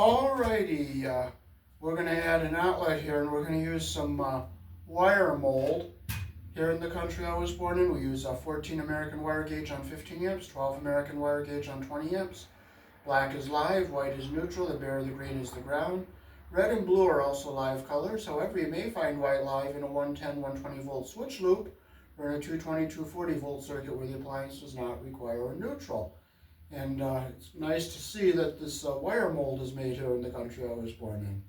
Alrighty, we're going to add an outlet here, and we're going to use some wire mold. Here in the country I was born in, we use a 14 American wire gauge on 15 amps, 12 American wire gauge on 20 amps. Black is live, white is neutral, the bare, the green is the ground. Red and blue are also live colors. However, you may find white live in a 110, 120 volt switch loop, or in a 220, 240 volt circuit where the appliance does not require a neutral. And it's nice to see that this wire mold is made here in the country I was born in.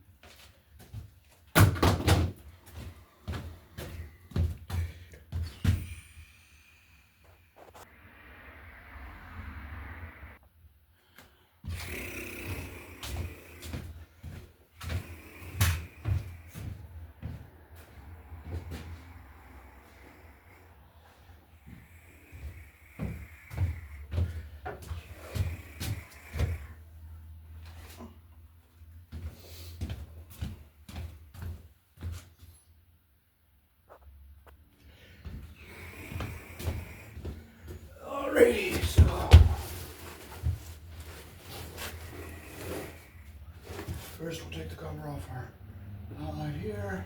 Alrighty, so first we'll take the cover off our outlet here.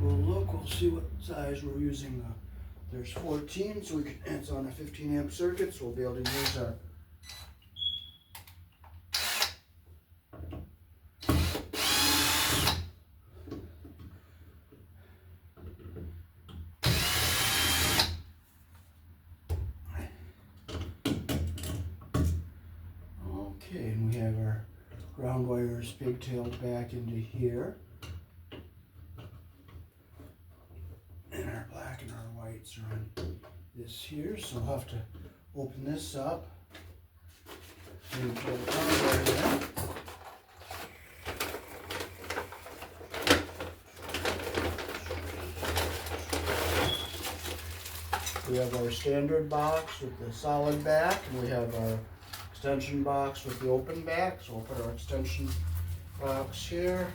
We'll look, we'll see what size we're using. There's 14, so we can, it's on a 15 amp circuit, so we'll be able to use our okay, and we have our ground wires pigtailed back into here. And our black and our whites are on this here, so we'll have to open this up and pull the ground wire in. We have our standard box with the solid back, and we have our extension box with the open back. So we'll put our extension box here.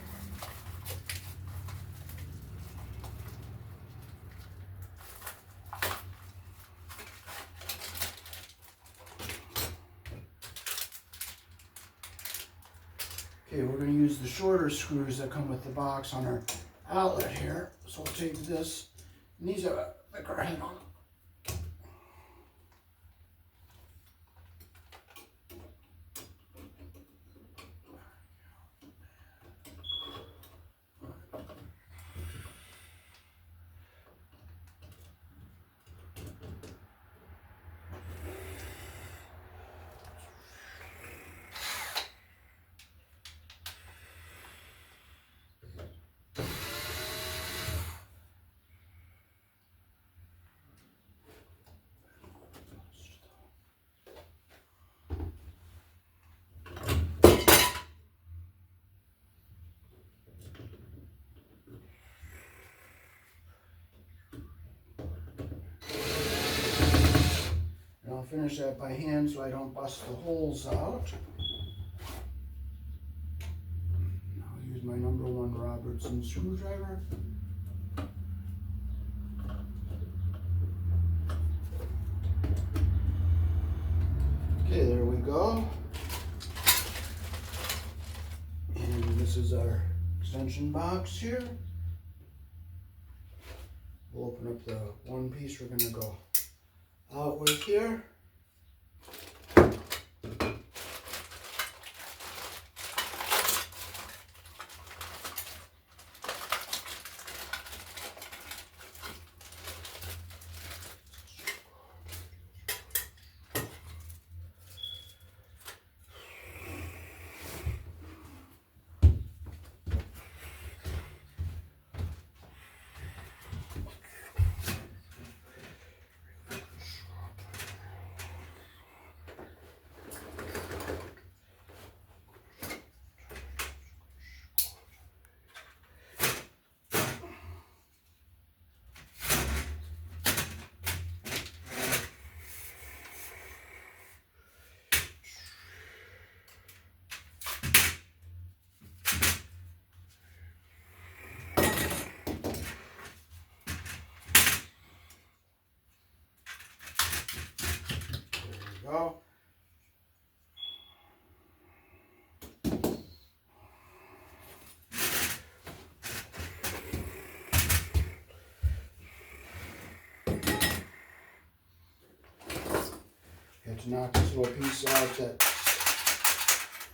Okay, we're going to use the shorter screws that come with the box on our outlet here. So we'll take this, and these have a thicker head on them. Finish that by hand so I don't bust the holes out. I'll use my number 1 Robertson screwdriver. Okay, there we go. And this is our extension box here. We'll open up the one piece we're going to go out with here. go. You have to knock this little piece out that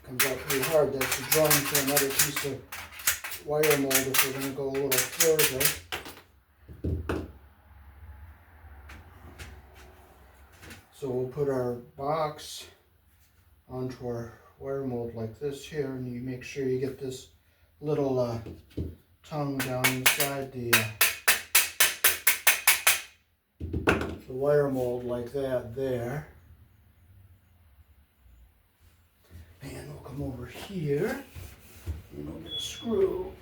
comes out pretty hard. That's the drawing for another piece of wire mold if we're going to go a little further. So we'll put our box onto our wire mold like this here, and you make sure you get this little tongue down inside the wire mold like that there. And we'll come over here and we'll get a screw out.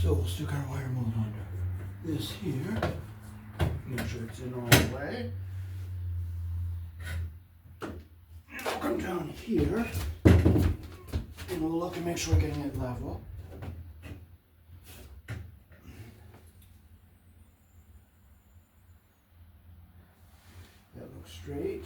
So we'll stick our wire mold under this here. Make sure it's in all the way. And we'll come down here and we'll look and make sure we're getting it level. That looks straight.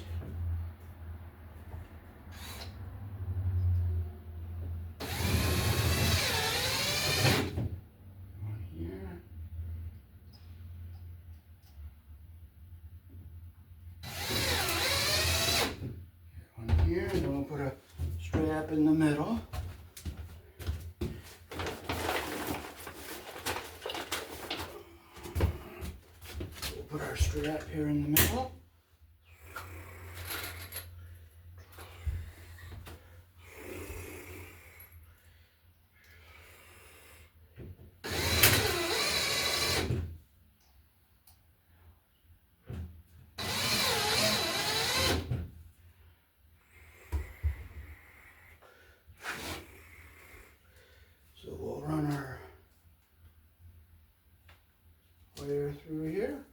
Here, and then we'll put a strap in the middle. We'll put our strap here in the middle. So we'll run our wire through here.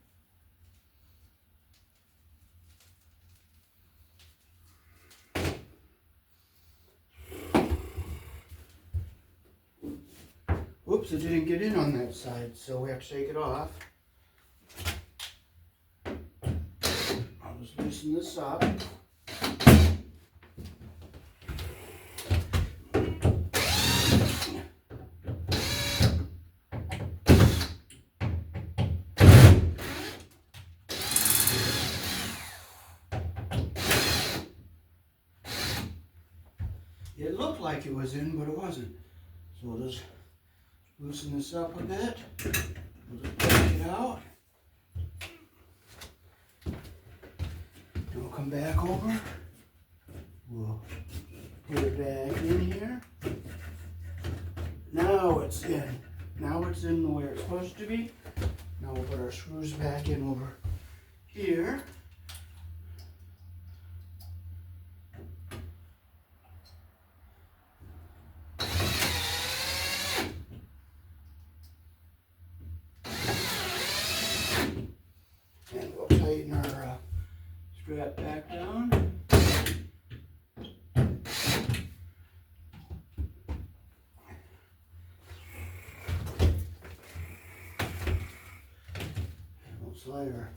Whoops, it didn't get in on that side, so we have to take it off. I'll just loosen this up. It looked like it was in, but it wasn't. So we'll just loosen this up a bit. We'll just take it out. And we'll come back over. We'll put it back in here. Now it's in. Now it's in where it's supposed to be. Now we'll put our screws back in over here. And we'll tighten our strap back down. And we'll slide our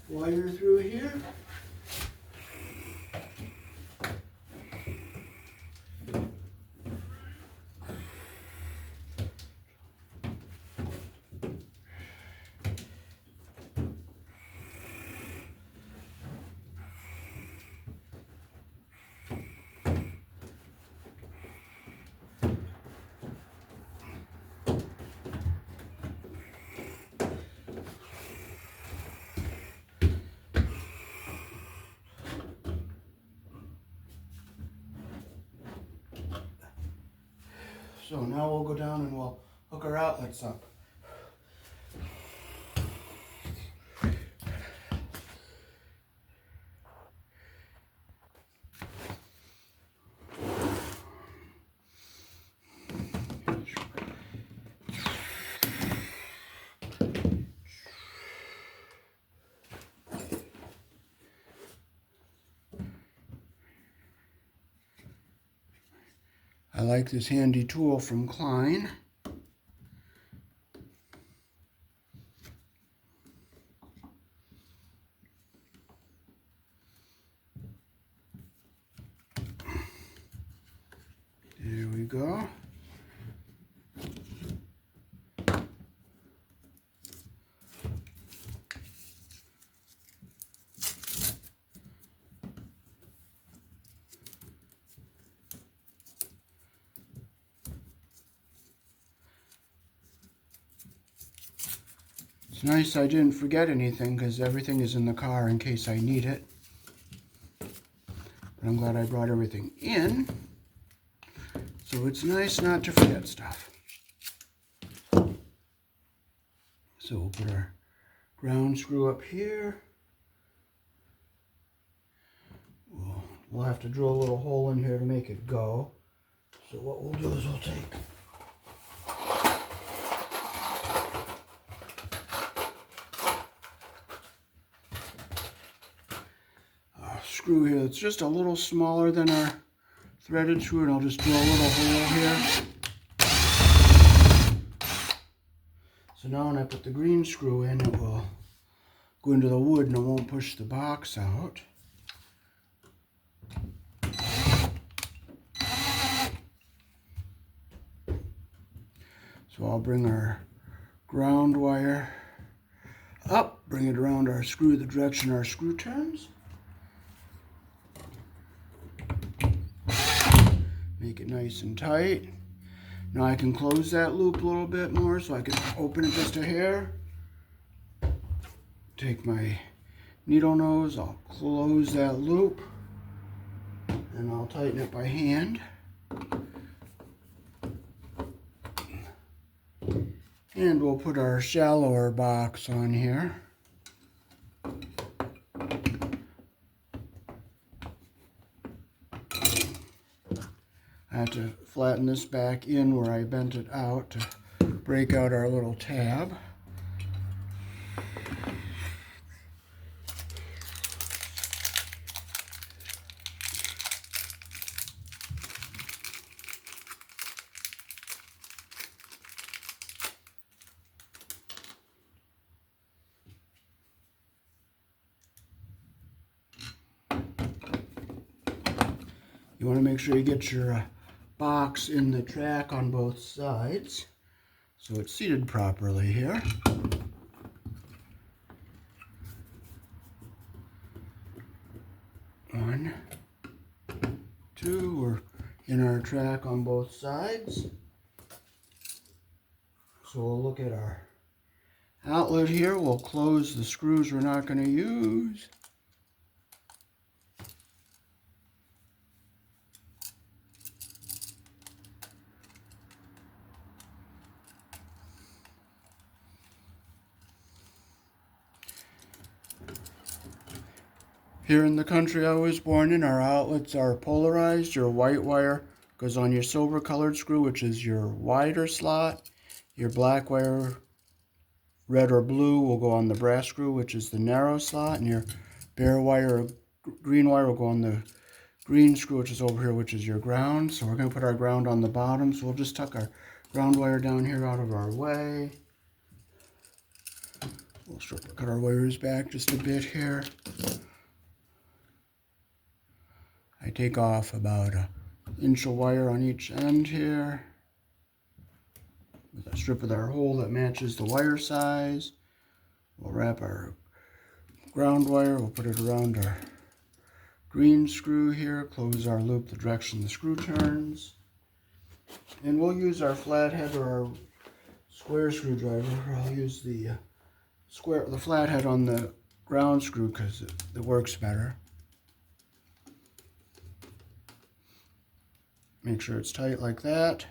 wire through here. So now we'll go down and we'll hook our outlets up. I like this handy tool from Klein. There we go. It's nice I didn't forget anything because everything is in the car in case I need it. But I'm glad I brought everything in. So it's nice not to forget stuff. So we'll put our ground screw up here. We'll have to drill a little hole in here to make it go. So what we'll do is we'll take screw here that's just a little smaller than our threaded screw, and I'll just drill a little hole here. So now when I put the green screw in, it will go into the wood and it won't push the box out. So I'll bring our ground wire up, bring it around our screw, the direction our screw turns. Make it nice and tight. Now I can close that loop a little bit more so I can open it just a hair. Take my needle nose, I'll close that loop, and I'll tighten it by hand. And we'll put our shallower box on here. I have to flatten this back in where I bent it out to break out our little tab. You want to make sure you get your box in the track on both sides so it's seated properly here. One, two, we're in our track on both sides. So we'll look at our outlet here. We'll close the screws we're not going to use. Here in the country I was born in, our outlets are polarized. Your white wire goes on your silver colored screw, which is your wider slot. Your black wire, red or blue, will go on the brass screw, which is the narrow slot. And your bare wire or green wire will go on the green screw, which is over here, which is your ground. So we're going to put our ground on the bottom. So we'll just tuck our ground wire down here out of our way. We'll cut our wires back just a bit here. I take off about an inch of wire on each end here with a strip of our hole that matches the wire size. We'll wrap our ground wire, we'll put it around our green screw here, close our loop the direction the screw turns. And we'll use our flathead or our square screwdriver. I'll use the flathead on the ground screw because it works better. Make sure it's tight like that.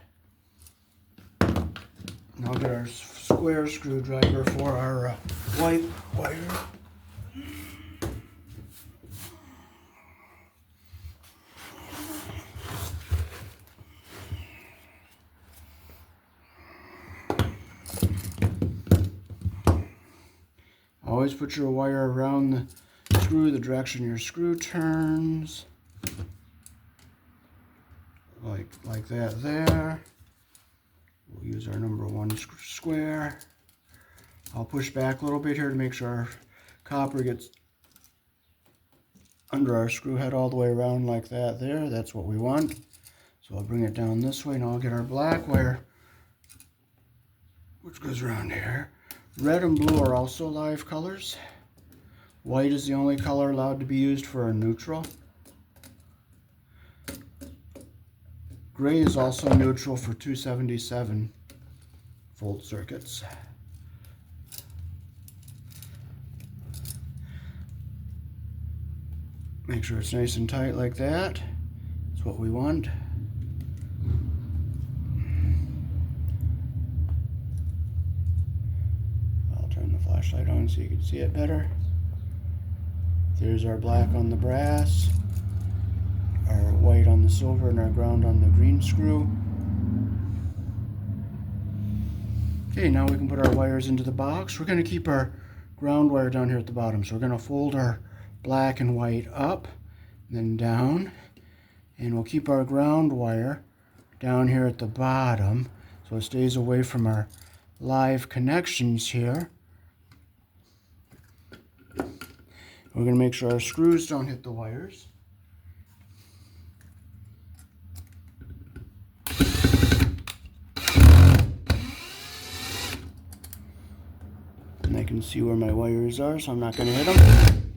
And I'll get our square screwdriver for our white wire. Always put your wire around the screw, the direction your screw turns. like that there. We'll use our number 1 square. I'll push back a little bit here to make sure our copper gets under our screw head all the way around like that there. That's what we want. So I'll bring it down this way, and I'll get our black wire, which goes around here. Red and blue are also live colors. White is the only color allowed to be used for a neutral. Gray is also neutral for 277 volt circuits. Make sure it's nice and tight like that. That's what we want. I'll turn the flashlight on so you can see it better. There's our black on the brass, our white on the silver, and our ground on the green screw. Okay, now we can put our wires into the box. We're going to keep our ground wire down here at the bottom. So we're going to fold our black and white up, then down, and we'll keep our ground wire down here at the bottom so it stays away from our live connections here. We're going to make sure our screws don't hit the wires. And I can see where my wires are, so I'm not going to hit them.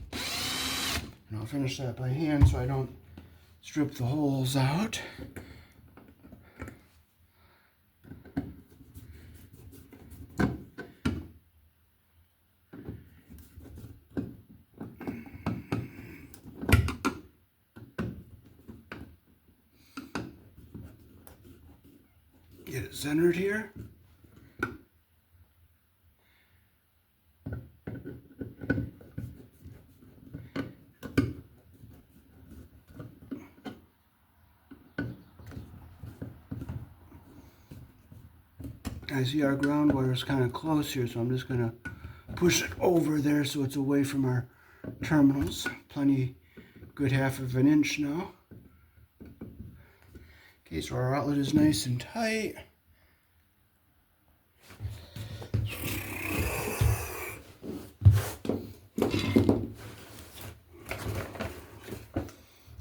And I'll finish that by hand so I don't strip the holes out. Get it centered here. I see our ground wire is kind of close here, so I'm just going to push it over there so it's away from our terminals. Plenty, good 1/2 inch now. Okay, so our outlet is nice and tight.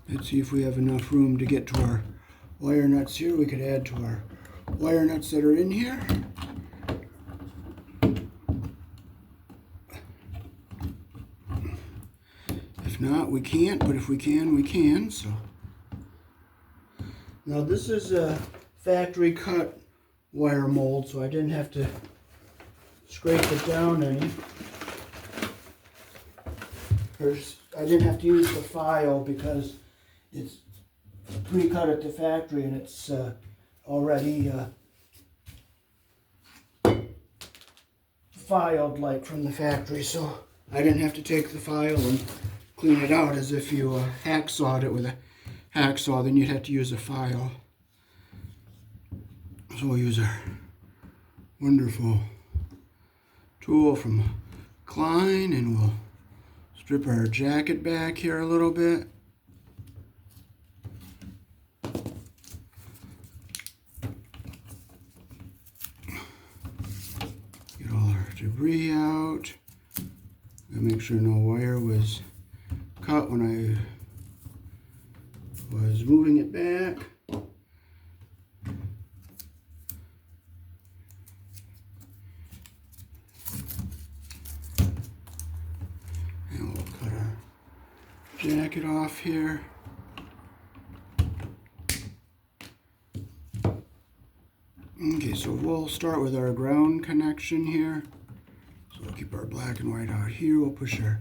Let's see if we have enough room to get to our wire nuts here. We could add to our wire nuts that are in here. If not, we can't, but if we can, we can. So now this is a factory cut wire mold, so I didn't have to scrape it down any. I didn't have to use the file because it's pre-cut at the factory and it's already filed like from the factory, so I didn't have to take the file and clean it out as if you hacksawed it with a hacksaw. Then you'd have to use a file. So we'll use our wonderful tool from Klein, and we'll strip our jacket back here a little bit. Get all our debris out. Make sure no wire was cut when I was moving it back. And we'll cut our jacket off here. Okay, so we'll start with our ground connection here. So we'll keep our black and white out here. We'll push our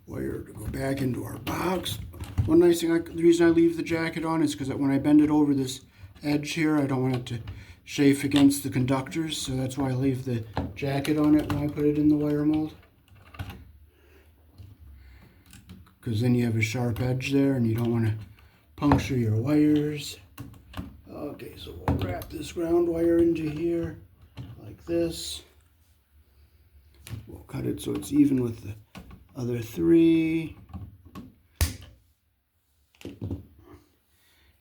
wire to go back into our box. One nice thing, the reason I leave the jacket on is because when I bend it over this edge here, I don't want it to chafe against the conductors, so that's why I leave the jacket on it when I put it in the wire mold. Because then you have a sharp edge there and you don't want to puncture your wires. Okay, so we'll wrap this ground wire into here like this. We'll cut it so it's even with the other three.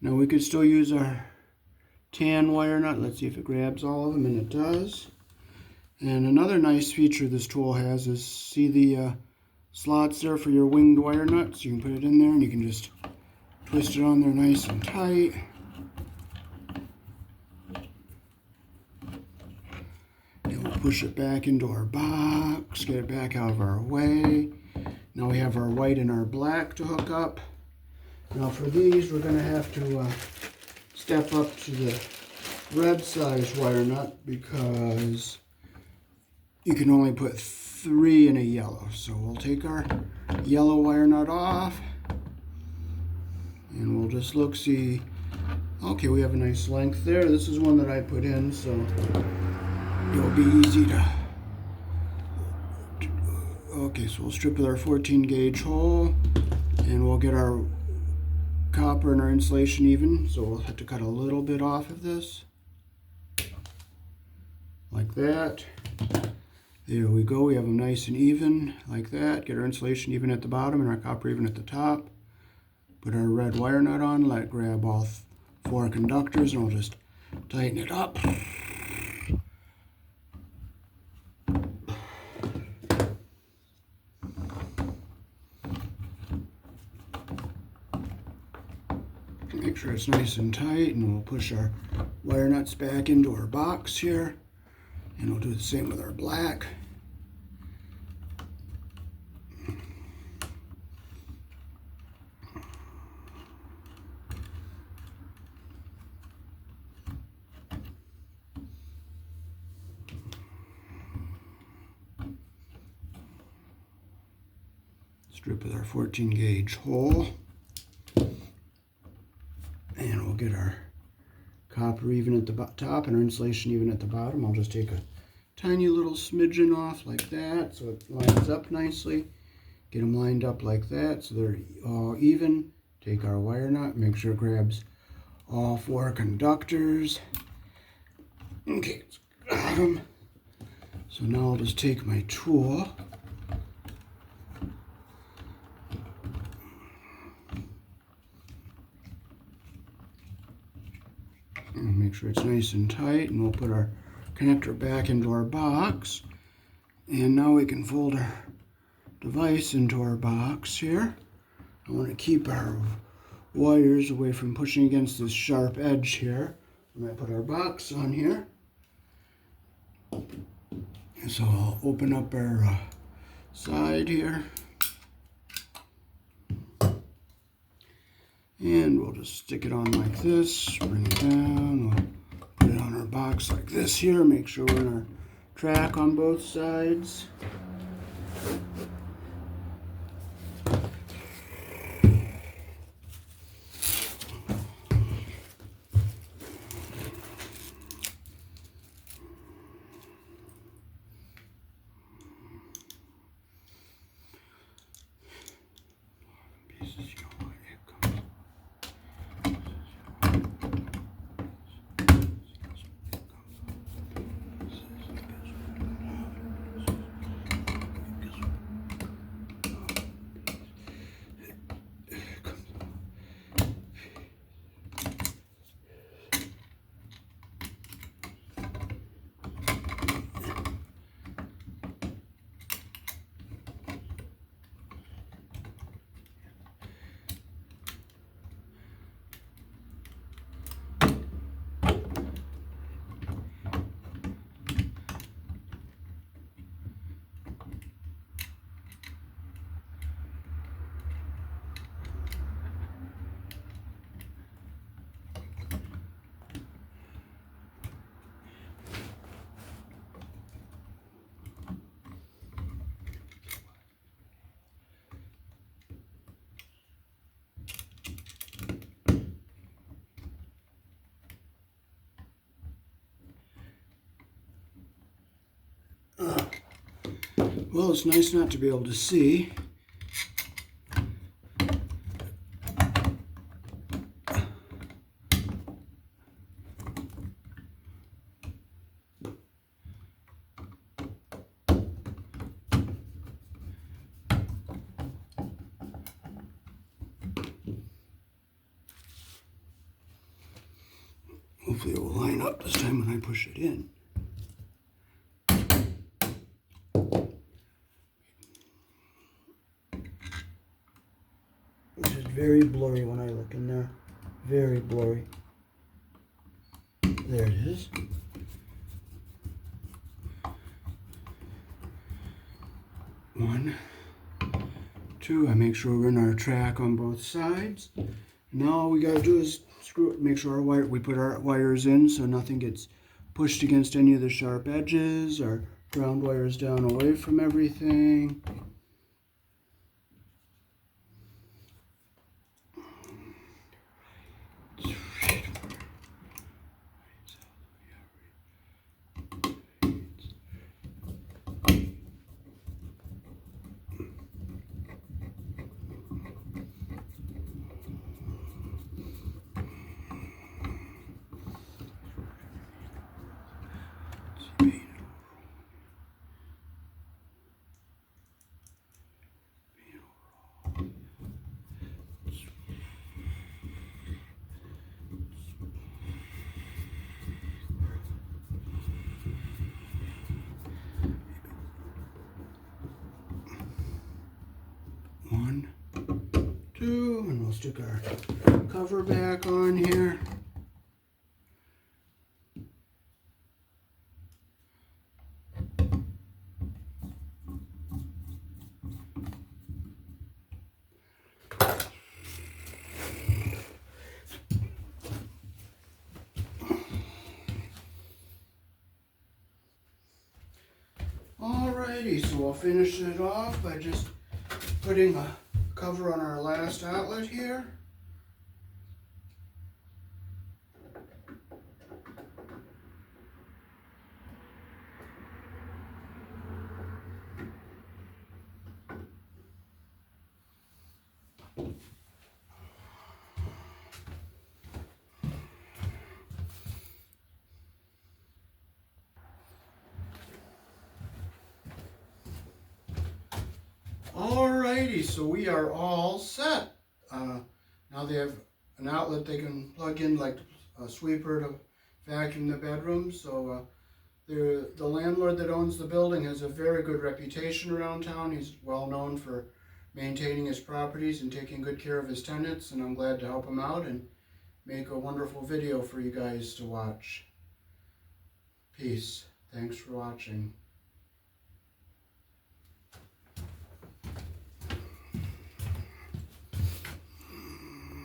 Now we could still use our tan wire nut. Let's see if it grabs all of them, and it does. And another nice feature this tool has is, see the slots there for your winged wire nuts? You can put it in there and you can just twist it on there nice and tight. And we'll push it back into our box, get it back out of our way. Now we have our white and our black to hook up. Now for these, we're going to have to step up to the red size wire nut because you can only put 3 in a yellow. So we'll take our yellow wire nut off and we'll just look, see. Okay, we have a nice length there. This is one that I put in, so it'll be easy to. Okay, so we'll strip with our 14 gauge hole and we'll get our copper and our insulation even. So we'll have to cut a little bit off of this. Like that. There we go. We have them nice and even like that. Get our insulation even at the bottom and our copper even at the top. Put our red wire nut on. Let it grab all 4 conductors and we'll just tighten it up. Make sure it's nice and tight, and we'll push our wire nuts back into our box here. And we'll do the same with our black. Strip with our 14 gauge hole. And we'll get our copper even at the top and our insulation even at the bottom. I'll just take a tiny little smidgen off like that so it lines up nicely. Get them lined up like that so they're all even. Take our wire nut, make sure it grabs all 4 conductors. Okay, it's got them. So now I'll just take my tool. And make sure it's nice and tight, and we'll put our connector back into our box. And now we can fold our device into our box here. I want to keep our wires away from pushing against this sharp edge here when I put our box on here. And so I'll open up our side here. And we'll just stick it on like this, bring it down, we'll put it on our box like this here, make sure we're in our track on both sides. Well, it's nice not to be able to see. Hopefully it will line up this time when I push it in. It's just very blurry when I look in there. Very blurry. There it is. One, two. I make sure we're in our track on both sides. Now all we gotta do is screw it, make sure we put our wires in so nothing gets pushed against any of the sharp edges. Our ground wires down away from everything. One, two, and we'll stick our cover back on here. Alrighty, so we'll finish it off by just putting a cover on our last outlet here. Alrighty, so we are all set. Now they have an outlet they can plug in, like a sweeper to vacuum the bedroom. So the landlord that owns the building has a very good reputation around town. He's well known for maintaining his properties and taking good care of his tenants, and I'm glad to help him out and make a wonderful video for you guys to watch. Peace. Thanks for watching.